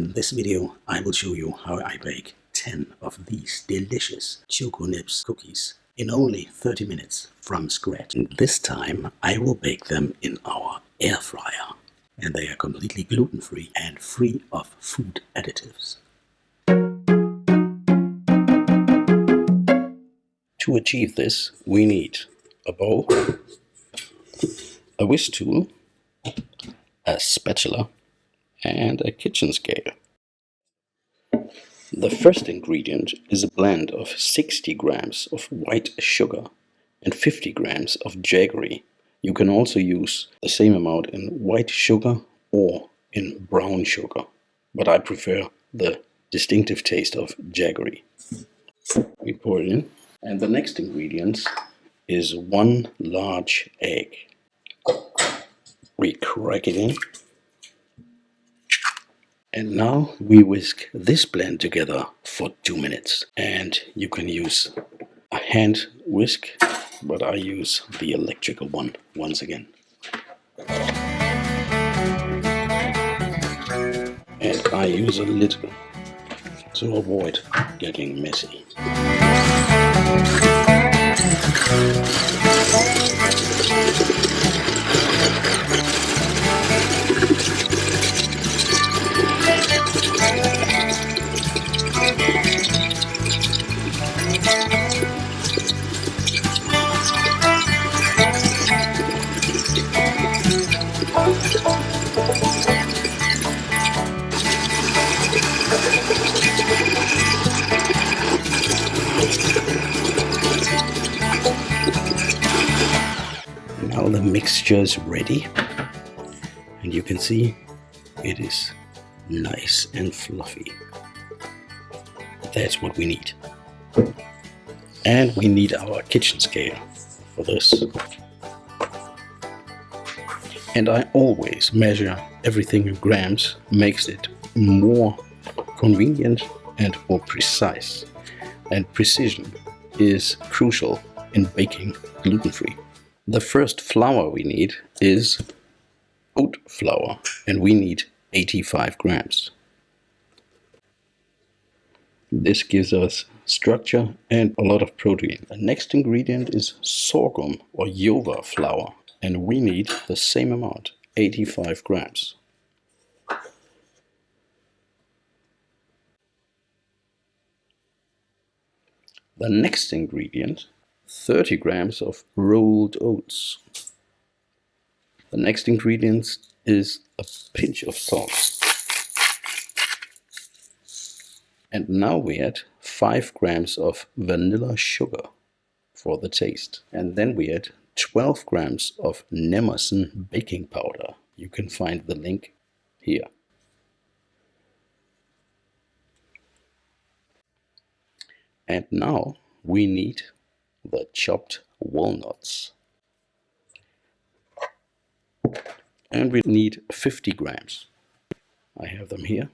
In this video, I will show you how I bake 10 of these delicious Choco Nibs cookies in only 30 minutes from scratch. And this time, I will bake them in our air fryer. And they are completely gluten-free and free of food additives. To achieve this, we need a bowl, a whisk tool, a spatula, and a kitchen scale. The first ingredient is a blend of 60 grams of white sugar and 50 grams of jaggery. You can also use the same amount in white sugar or in brown sugar, but I prefer the distinctive taste of jaggery. We pour it in, and the next ingredient is 1 large egg. We crack it in. And now we whisk this blend together for 2 minutes. And you can use a hand whisk, but I use the electrical one once again. And I use a lid to avoid getting messy. Now the mixture is ready, and you can see it is nice and fluffy. That's what we need. And we need our kitchen scale for this. And I always measure everything in grams, makes it more convenient and more precise. And precision is crucial in baking gluten-free. The first flour we need is oat flour, and we need 85 grams. This gives us structure and a lot of protein. The next ingredient is sorghum or jova flour, and we need the same amount, 85 grams. The next ingredient, 30 grams of rolled oats. The next ingredient is a pinch of salt. And now we add 5 grams of vanilla sugar for the taste. And then we add 12 grams of Nibs baking powder. You can find the link here. And now we need the chopped walnuts. And we need 50 grams. I have them here.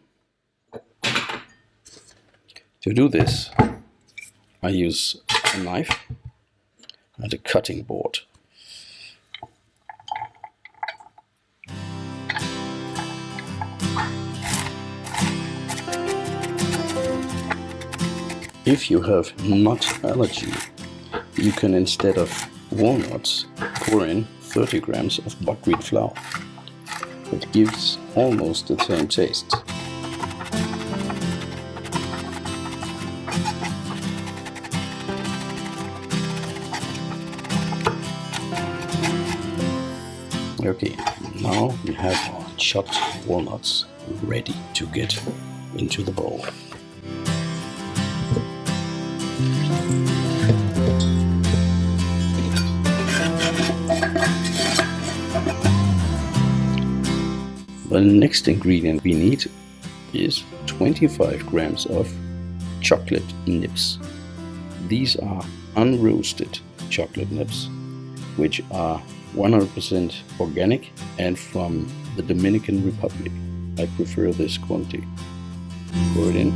To do this, I use a knife and a cutting board. If you have nut allergy, you can, instead of walnuts, pour in 30 grams of buckwheat flour. It gives almost the same taste. Okay, now we have our chopped walnuts ready to get into the bowl. The next ingredient we need is 25 grams of chocolate nibs. These are unroasted chocolate nibs, which are 100% organic and from the Dominican Republic. I prefer this quantity. Pour it in.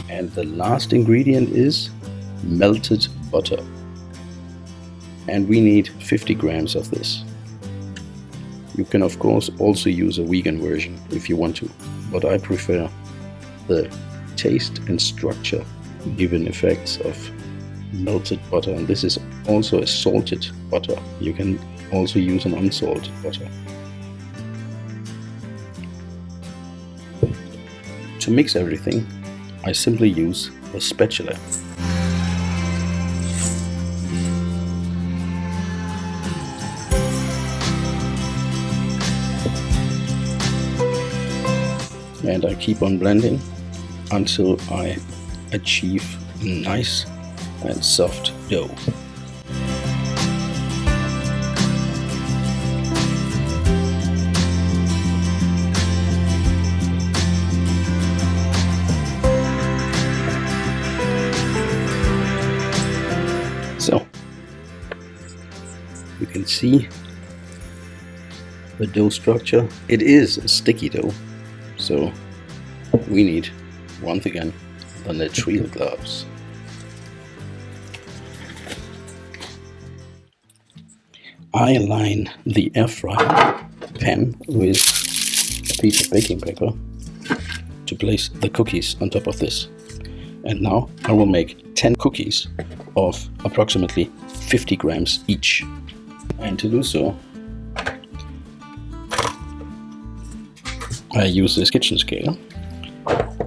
And the last ingredient is melted butter. And we need 50 grams of this. You can of course also use a vegan version if you want to, but I prefer the taste and structure given effects of melted butter, and this is also a salted butter. You can also use an unsalted butter. To mix everything, I simply use a spatula. And I keep on blending until I achieve a nice and soft dough. So you can see the dough structure. It is a sticky dough, so we need, once again, the nitrile gloves. I line the air fryer pan with a piece of baking paper to place the cookies on top of this. And now I will make 10 cookies of approximately 50 grams each. And to do so, I use this kitchen scale,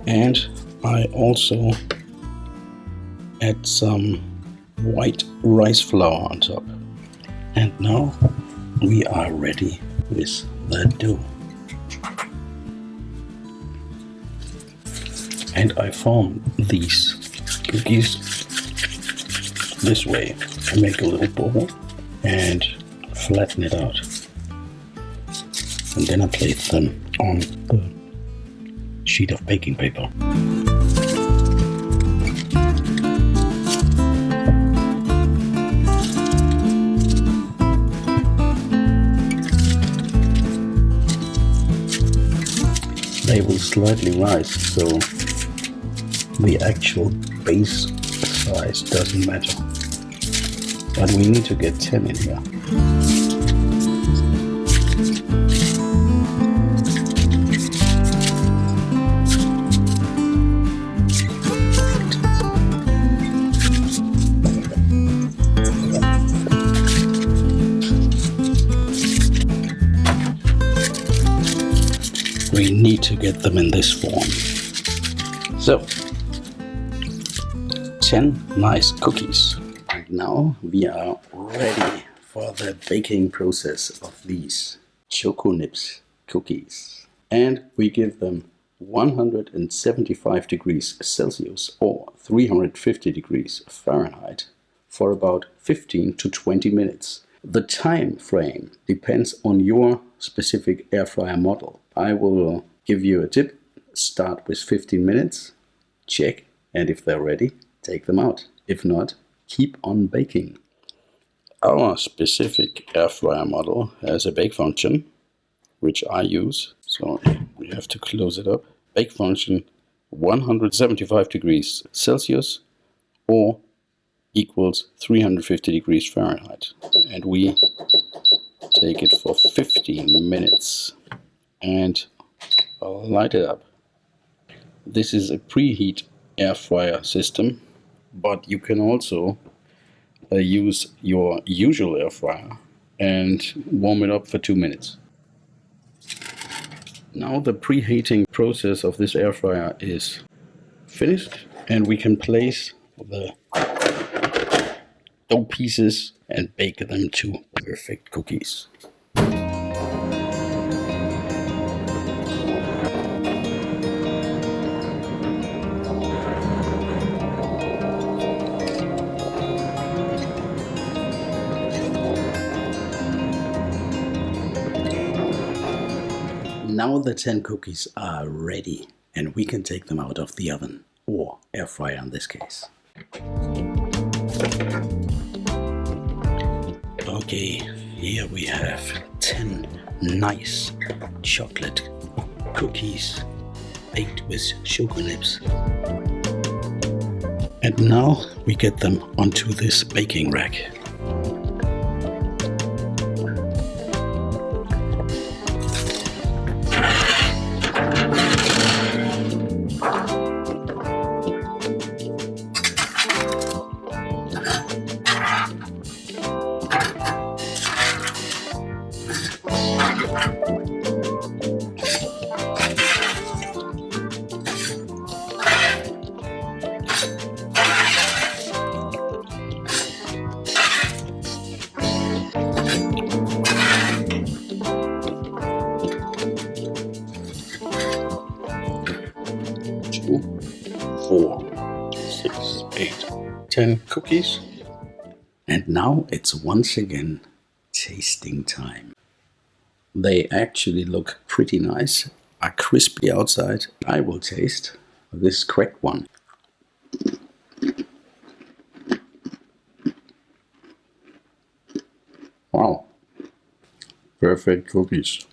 and I also add some white rice flour on top. And now we are ready with the dough. And I form these cookies this way. I make a little ball and flatten it out. And then I place them on the sheet of baking paper. They will slightly rise, so the actual base size doesn't matter. But we need to get 10 in here. We need to get them in this form. So, 10 nice cookies. And now we are ready for the baking process of these Choco Nibs cookies. And we give them 175 degrees Celsius or 350 degrees Fahrenheit for about 15 to 20 minutes. The time frame depends on your specific air fryer model. I will give you a tip. Start with 15 minutes, check, and if they're ready, take them out. If not, keep on baking. Our specific air fryer model has a bake function, which I use. So we have to close it up. Bake function 175 degrees Celsius or equals 350 degrees Fahrenheit. And we take it for 15 minutes and light it up. This is a preheat air fryer system, but you can also use your usual air fryer and warm it up for 2 minutes. Now the preheating process of this air fryer is finished, and we can place the dough pieces and bake them to perfect cookies. Now the 10 cookies are ready, and we can take them out of the oven, or air fryer in this case. Okay, here we have 10 nice chocolate cookies baked with Choco Nibs. And now we get them onto this baking rack. 10 cookies. And now it's once again tasting time. They actually look pretty nice, are crispy outside. I will taste this cracked one. Wow, perfect cookies.